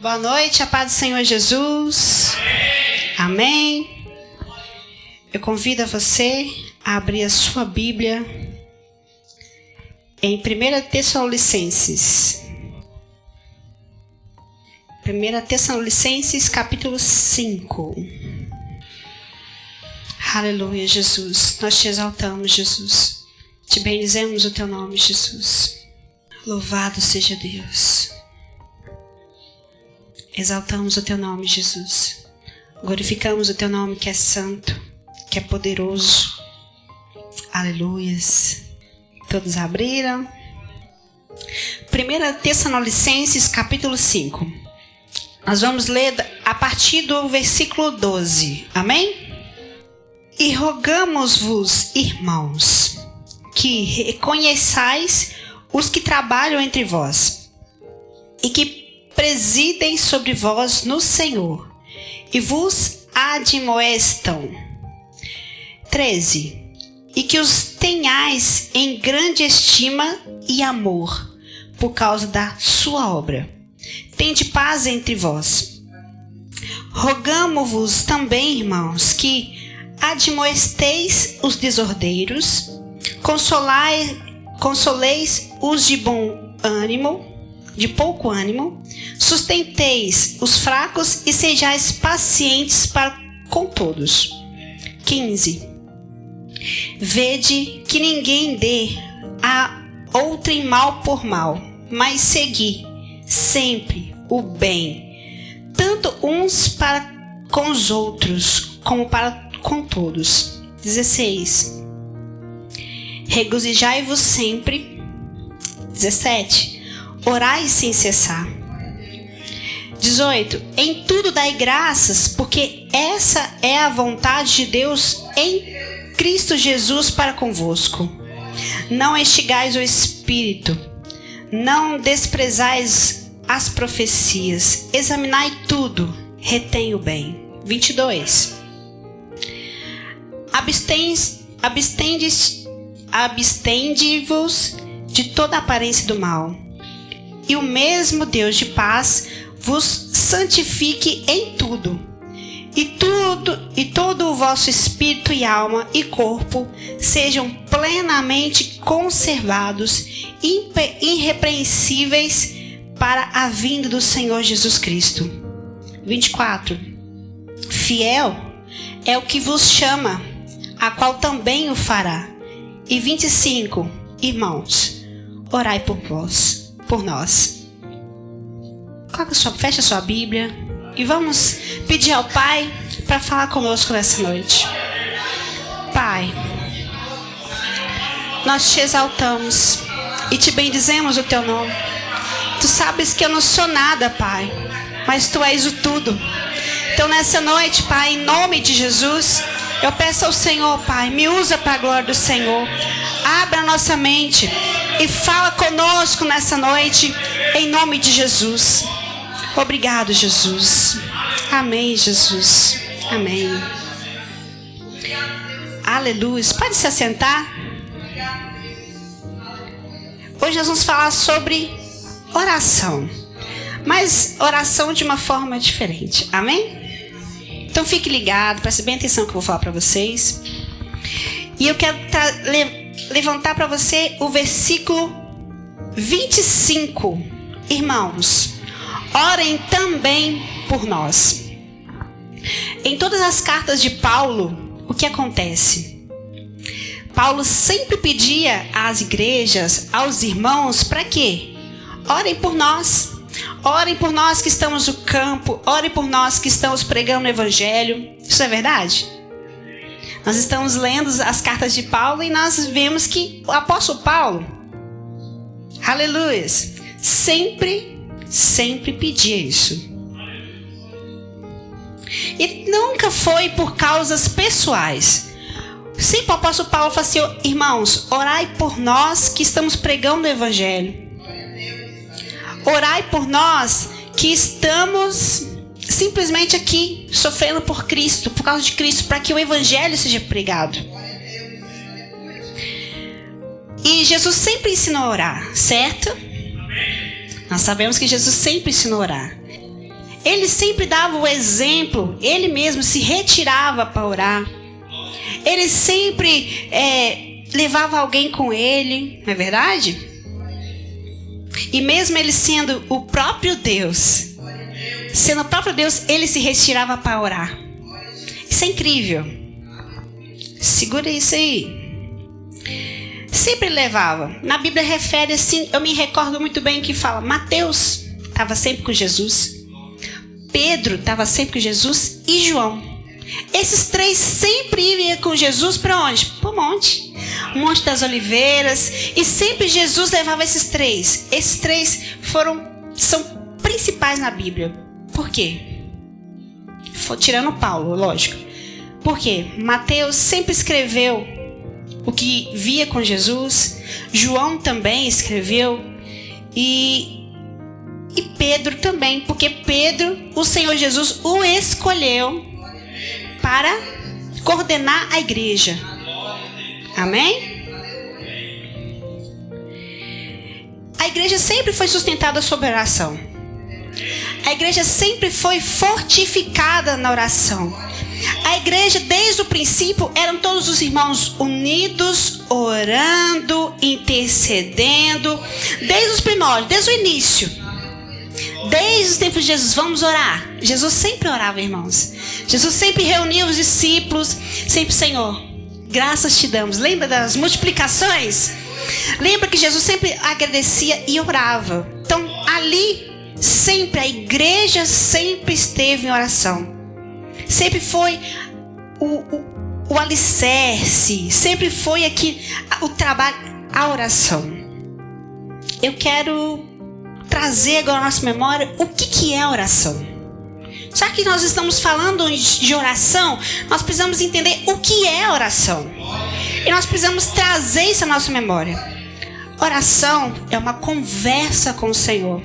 Boa noite, a paz do Senhor Jesus. Amém. Eu convido a você a abrir a sua Bíblia em 1 Tessalonicenses. 1 Tessalonicenses, capítulo 5. Aleluia, Jesus. Nós te exaltamos, Jesus. Te bendizemos o teu nome, Jesus. Louvado seja Deus. Exaltamos o teu nome, Jesus. Glorificamos o teu nome que é santo, que é poderoso. Aleluias. Todos abriram? 1 Tessalonicenses, capítulo 5. Nós vamos ler a partir do versículo 12. Amém? E rogamos-vos, irmãos, que reconheçais os que trabalham entre vós, e que presidem sobre vós no Senhor, e vos admoestam. 13. E que os tenhais em grande estima e amor, por causa da sua obra. Tende paz entre vós. Rogamo-vos também, irmãos, que admoesteis os desordeiros, consoleis os de bom ânimo, de pouco ânimo, sustenteis os fracos e sejais pacientes para com todos. 15. Vede que ninguém dê a outrem mal por mal, mas segui sempre o bem, tanto uns para com os outros, como para com todos. 16. Regozijai-vos sempre. 17. Orai sem cessar. 18. Em tudo dai graças, porque essa é a vontade de Deus em Cristo Jesus para convosco. Não extingais o Espírito, não desprezais as profecias, examinai tudo, retém o bem. 22. Abstende-vos de toda aparência do mal, e o mesmo Deus de paz vos santifique em tudo, e todo o vosso espírito e alma e corpo sejam plenamente conservados, irrepreensíveis para a vinda do Senhor Jesus Cristo. 24. Fiel é o que vos chama, a qual também o fará. E 25. Irmãos, orai por vós, por nós. Fecha sua Bíblia e vamos pedir ao Pai para falar conosco nessa noite. Pai, nós te exaltamos e te bendizemos o teu nome. Tu sabes que eu não sou nada, Pai, mas tu és o tudo. Então nessa noite, Pai, em nome de Jesus, eu peço ao Senhor, Pai, me usa para a glória do Senhor. Abra a nossa mente e fala conosco nessa noite, em nome de Jesus. Obrigado, Jesus. Amém, Jesus. Amém. Aleluia. Pode se assentar. Hoje nós vamos falar sobre oração, mas oração de uma forma diferente. Amém? Então fique ligado, preste bem atenção que eu vou falar para vocês. E eu quero levantar para você o versículo 25. Irmãos, orem também por nós. Em todas as cartas de Paulo, o que acontece? Paulo sempre pedia às igrejas, aos irmãos, para quê? Orem por nós. Orem por nós que estamos no campo. Orem por nós que estamos pregando o Evangelho. Isso é verdade? Nós estamos lendo as cartas de Paulo e nós vemos que o apóstolo Paulo, aleluia, sempre pedia isso. E nunca foi por causas pessoais. Sempre o apóstolo Paulo fala assim: irmãos, orai por nós que estamos pregando o Evangelho. Orai por nós que estamos simplesmente aqui sofrendo por Cristo, por causa de Cristo, para que o Evangelho seja pregado. E Jesus sempre ensinou a orar, certo? Nós sabemos que Jesus sempre ensinou a orar. Ele sempre dava o exemplo. Ele mesmo se retirava para orar. Ele sempre levava alguém com ele, não é verdade? E mesmo ele sendo o próprio Deus, ele se retirava para orar. Isso é incrível. Segura isso aí. Sempre levava. Na Bíblia refere assim, eu me recordo muito bem que fala, Mateus estava sempre com Jesus, Pedro estava sempre com Jesus e João. Esses três sempre iam com Jesus para onde? Para o monte. Monte das Oliveiras. E sempre Jesus levava esses três. Esses três são principais na Bíblia. Por quê? Tirando Paulo, lógico. Por quê? Mateus sempre escreveu o que via com Jesus. João também escreveu. E Pedro também. Porque Pedro, o Senhor Jesus, o escolheu para coordenar a igreja. Amém? A igreja sempre foi sustentada sob oração. A igreja sempre foi fortificada na oração. A igreja, desde o princípio, eram todos os irmãos unidos, orando, intercedendo. Desde os primórdios, desde o início. Desde os tempos de Jesus, vamos orar. Jesus sempre orava, irmãos. Jesus sempre reunia os discípulos. Sempre, Senhor, graças te damos. Lembra das multiplicações? Lembra que Jesus sempre agradecia e orava. Então, ali, sempre, a igreja sempre esteve em oração. Sempre foi o alicerce. Sempre foi aqui o trabalho, a oração. Eu quero trazer agora à nossa memória o que é oração. Já que nós estamos falando de oração, nós precisamos entender o que é oração. E nós precisamos trazer isso à nossa memória. Oração é uma conversa com o Senhor.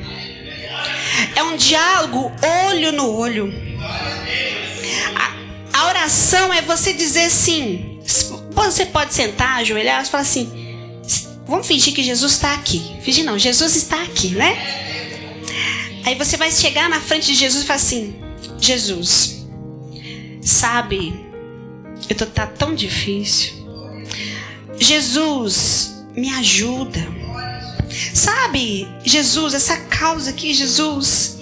É um diálogo olho no olho. A oração é você dizer assim. Você pode sentar, ajoelhar e falar assim: vamos fingir que Jesus está aqui. Fingir não, Jesus está aqui, né? Aí você vai chegar na frente de Jesus e falar assim: Jesus, sabe, tá tão difícil. Jesus, me ajuda. Sabe, Jesus, essa causa aqui, Jesus,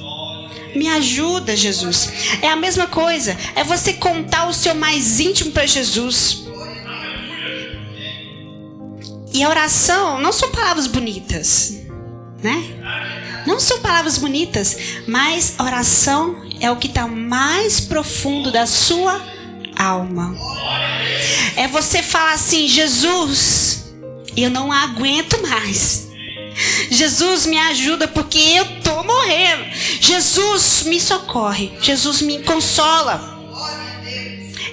me ajuda, Jesus. É a mesma coisa, é você contar o seu mais íntimo para Jesus. E a oração não são palavras bonitas, né? Não são palavras bonitas, mas a oração é o que está mais profundo da sua alma. É você falar assim: Jesus, eu não aguento mais. Jesus, me ajuda porque eu estou morrendo. Jesus, me socorre. Jesus, me consola.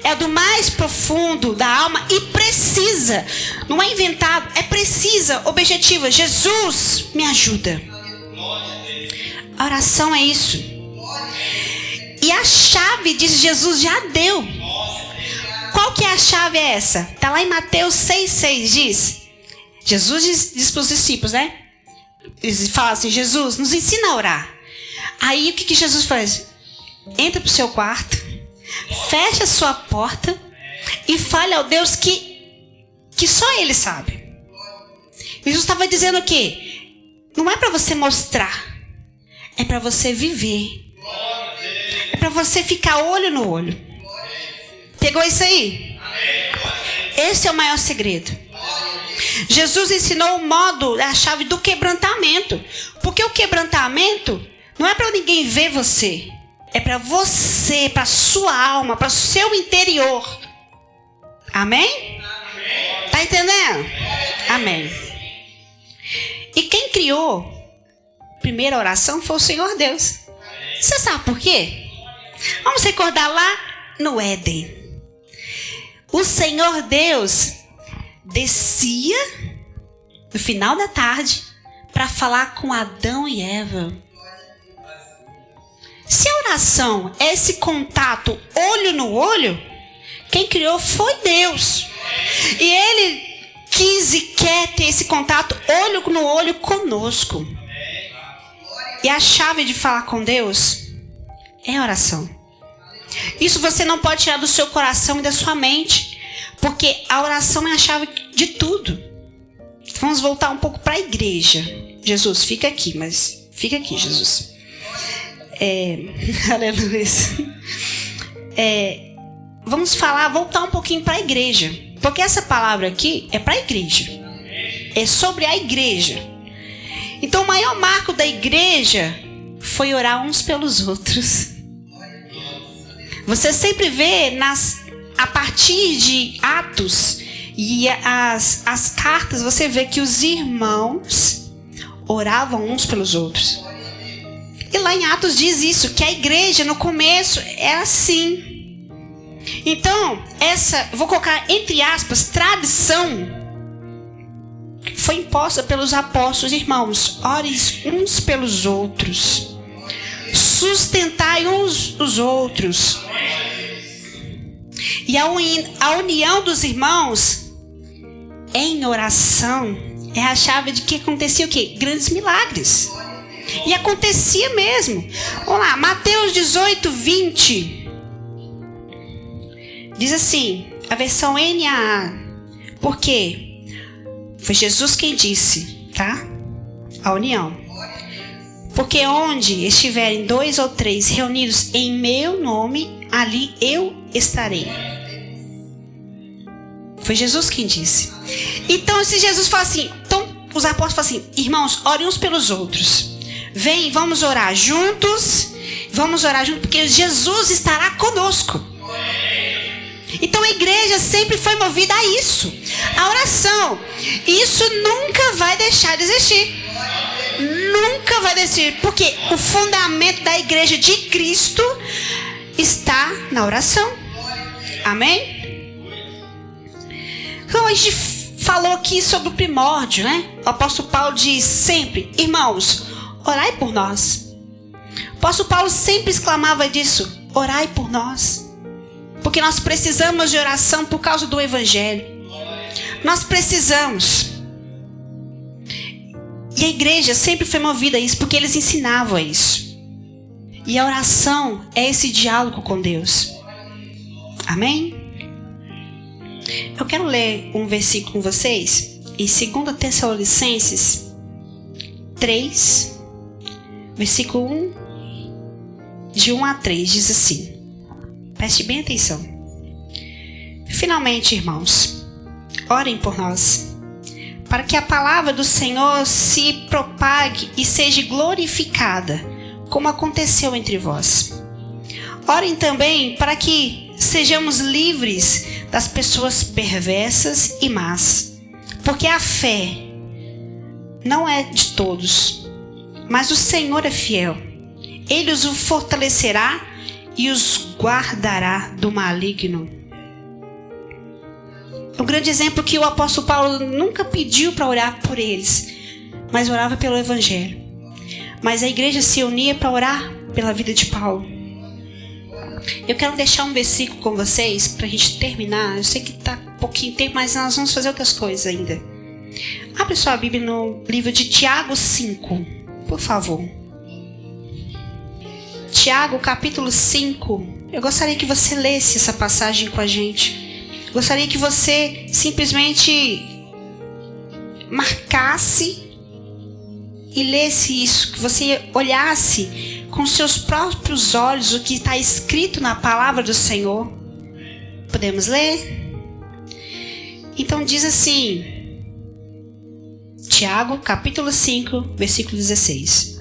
É do mais profundo da alma e precisa. Não é inventado, é precisa, objetiva. Jesus, me ajuda. A oração é isso. E a chave, diz Jesus, já deu. Qual que é a chave essa? Está lá em Mateus 6,6, diz. Jesus diz para os discípulos, né? Eles falam assim: Jesus, nos ensina a orar. Aí o que Jesus faz? Entra para o seu quarto, fecha a sua porta e fale ao Deus que só Ele sabe. Jesus estava dizendo o quê? Não é para você mostrar, é para você viver. É para você ficar olho no olho. Pegou isso aí? Esse é o maior segredo. Jesus ensinou o modo, a chave do quebrantamento. Porque o quebrantamento não é para ninguém ver você. É para você, para sua alma, para o seu interior. Amém? Tá entendendo? Amém. E quem criou a primeira oração foi o Senhor Deus. Você sabe por quê? Vamos recordar lá no Éden. O Senhor Deus descia no final da tarde para falar com Adão e Eva. Se a oração é esse contato olho no olho, quem criou foi Deus. E Ele quis e quer ter esse contato olho no olho conosco. E a chave de falar com Deus É oração. Isso você não pode tirar do seu coração e da sua mente, porque a oração é a chave de tudo. Vamos voltar um pouco para a igreja. Jesus, fica aqui, mas fica aqui, Jesus. Aleluia. Vamos voltar um pouquinho para a igreja, porque essa palavra aqui é para a igreja. É sobre a igreja. Então o maior marco da igreja foi orar uns pelos outros. Você sempre vê a partir de Atos e as cartas, você vê que os irmãos oravam uns pelos outros. E lá em Atos diz isso, que a igreja no começo era assim. Então, vou colocar entre aspas, tradição, foi imposta pelos apóstolos. Irmãos, orem uns pelos outros. Sustentai uns os outros. E a união dos irmãos em oração é a chave de que acontecia o quê? Grandes milagres. E acontecia mesmo. Vamos lá, Mateus 18, 20. Diz assim, a versão NAA. Por quê? Foi Jesus quem disse, tá? A união. Porque onde estiverem 2 ou 3 reunidos em meu nome, ali eu estarei. Foi Jesus quem disse. Então, se Jesus fala assim, então os apóstolos falam assim, irmãos, orem uns pelos outros. Vem, vamos orar juntos. Vamos orar juntos, porque Jesus estará conosco. Então a igreja sempre foi movida a isso. A oração. Isso nunca vai deixar de existir. Nunca vai descer. Porque o fundamento da igreja de Cristo está na oração. Amém? Então a gente falou aqui sobre o primórdio, né? O apóstolo Paulo diz sempre, irmãos, orai por nós. O apóstolo Paulo sempre exclamava disso, orai por nós. Porque nós precisamos de oração por causa do evangelho. Nós precisamos. E a igreja sempre foi movida a isso, porque eles ensinavam a isso. E a oração é esse diálogo com Deus. Amém? Eu quero ler um versículo com vocês. Em 2 Tessalonicenses 3, versículo 1, de 1 a 3, diz assim. Preste bem atenção. Finalmente, irmãos, orem por nós, para que a palavra do Senhor se propague e seja glorificada, como aconteceu entre vós. Orem também para que sejamos livres das pessoas perversas e más, porque a fé não é de todos, mas o Senhor é fiel. Ele os fortalecerá e os guardará do maligno. Um grande exemplo que o apóstolo Paulo nunca pediu para orar por eles, mas orava pelo evangelho. Mas a igreja se unia para orar pela vida de Paulo. Eu quero deixar um versículo com vocês para a gente terminar. Eu sei que está pouquinho tempo, mas nós vamos fazer outras coisas ainda. Abre sua Bíblia no livro de Tiago 5, por favor. Tiago, capítulo 5. Eu gostaria que você lesse essa passagem com a gente. Gostaria que você simplesmente marcasse e lesse isso. Que você olhasse com seus próprios olhos o que está escrito na palavra do Senhor. Podemos ler? Então diz assim. Tiago, capítulo 5, versículo 16.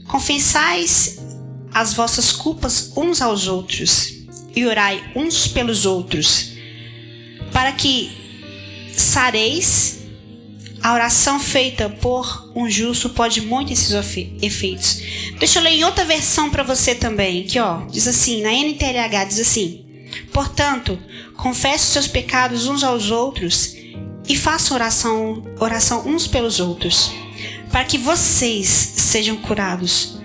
Confessais as vossas culpas uns aos outros e orai uns pelos outros, para que sareis. A oração feita por um justo pode muito esses efeitos. Deixa eu ler em outra versão para você também, que diz assim, na NTLH diz assim: portanto, confesse os seus pecados uns aos outros e façam oração uns pelos outros, para que vocês sejam curados.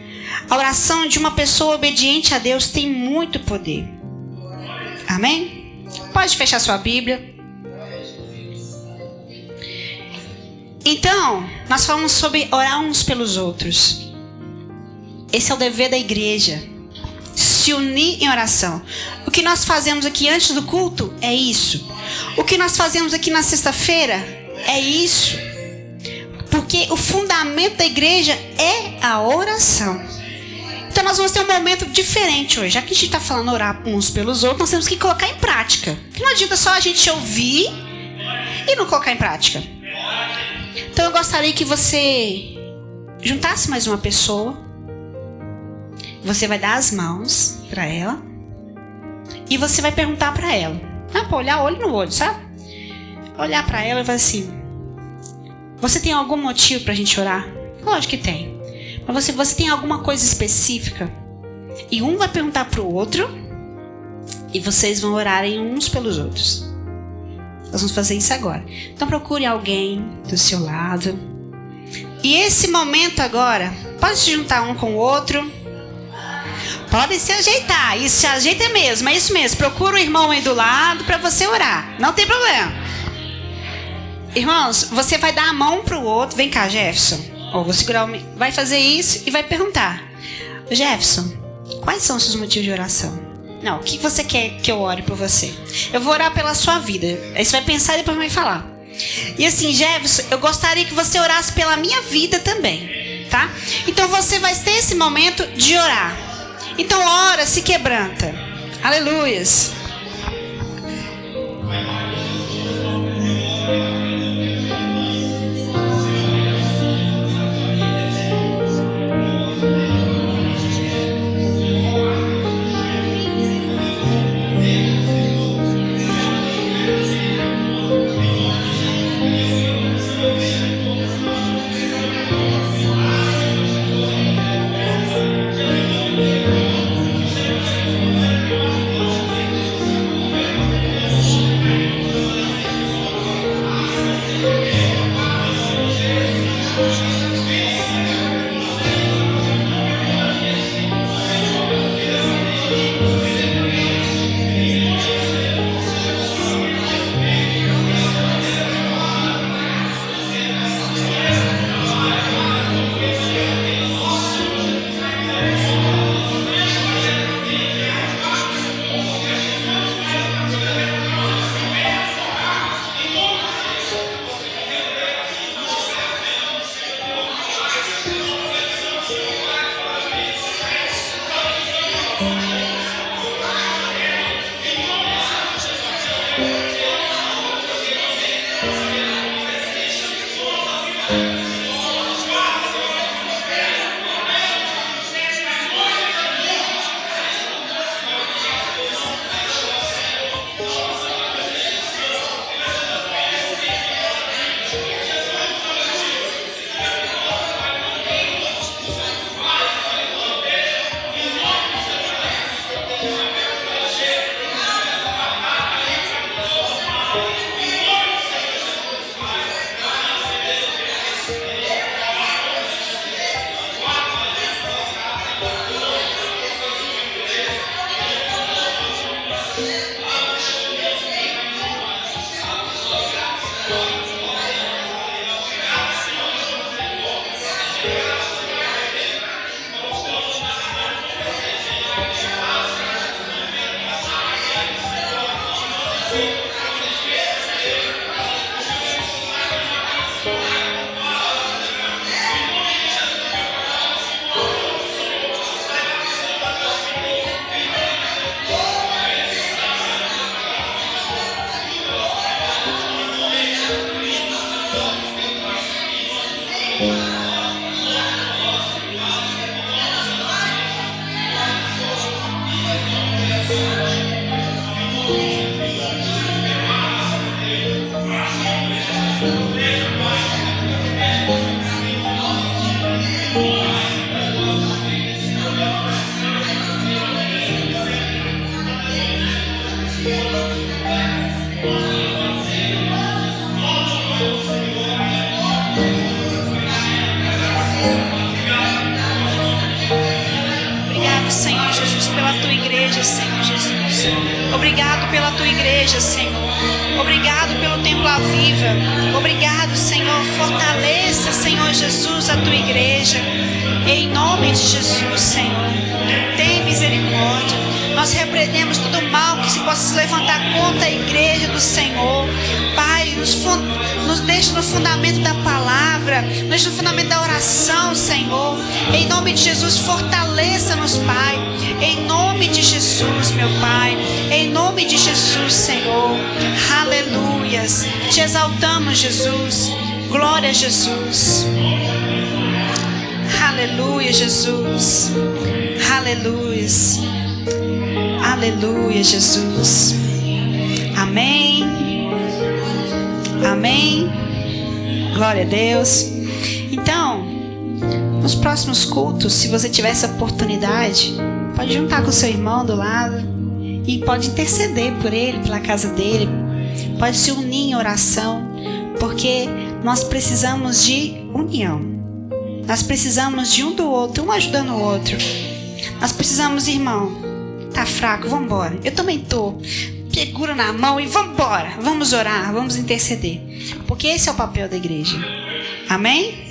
A oração de uma pessoa obediente a Deus tem muito poder. Amém? Pode fechar sua Bíblia. Então, nós falamos sobre orar uns pelos outros. Esse é o dever da igreja. Se unir em oração. O que nós fazemos aqui antes do culto é isso. O que nós fazemos aqui na sexta-feira é isso. Porque o fundamento da igreja é a oração. Então nós vamos ter um momento diferente hoje. Já que a gente está falando orar uns pelos outros, nós temos que colocar em prática. Porque não adianta só a gente ouvir e não colocar em prática. Então eu gostaria que você juntasse mais uma pessoa. Você vai dar as mãos para ela. E você vai perguntar para ela. Para olhar olho no olho, sabe? Olhar para ela e falar assim: você tem algum motivo para a gente orar? Lógico que tem. Mas você tem alguma coisa específica? E um vai perguntar para o outro. E vocês vão orarem uns pelos outros. Nós vamos fazer isso agora. Então procure alguém do seu lado. E esse momento agora, pode se juntar um com o outro. Pode se ajeitar. Isso se ajeita mesmo. É isso mesmo. Procura o irmão aí do lado para você orar. Não tem problema. Irmãos, você vai dar a mão para o outro. Vem cá, Jefferson. Ou vou segurar vai fazer isso e vai perguntar: Jefferson, quais são os seus motivos de oração? Não, o que você quer que eu ore por você? Eu vou orar pela sua vida. Aí você vai pensar e depois vai falar. E assim, Jefferson, eu gostaria que você orasse pela minha vida também, tá? Então você vai ter esse momento de orar. Então ora, se quebranta. Aleluias. Obrigado pela tua igreja, Senhor. Obrigado pelo Templo Aviva. Obrigado, Senhor. Fortaleça, Senhor Jesus, a tua igreja. Em nome de Jesus, Senhor, tem misericórdia. Nós repreendemos todo mal que se possa se levantar contra a igreja do Senhor. Pai, nos deixa no fundamento da palavra, nos deixa no fundamento da oração, Senhor. Em nome de Jesus, fortaleça-nos, Pai. Em nome de Jesus, meu Pai. Em nome de Jesus, Senhor. Aleluias. Te exaltamos, Jesus. Glória a Jesus. Aleluia, Jesus. Aleluia. Aleluia, Jesus. Amém. Amém. Glória a Deus. Então, nos próximos cultos, se você tiver essa oportunidade, pode juntar com o seu irmão do lado e pode interceder por ele, pela casa dele. Pode se unir em oração, porque nós precisamos de união. Nós precisamos de um do outro, um ajudando o outro. Nós precisamos, irmão, tá fraco, vamos embora. Eu também tô. Segura na mão e vamos embora. Vamos orar, vamos interceder. Porque esse é o papel da igreja. Amém?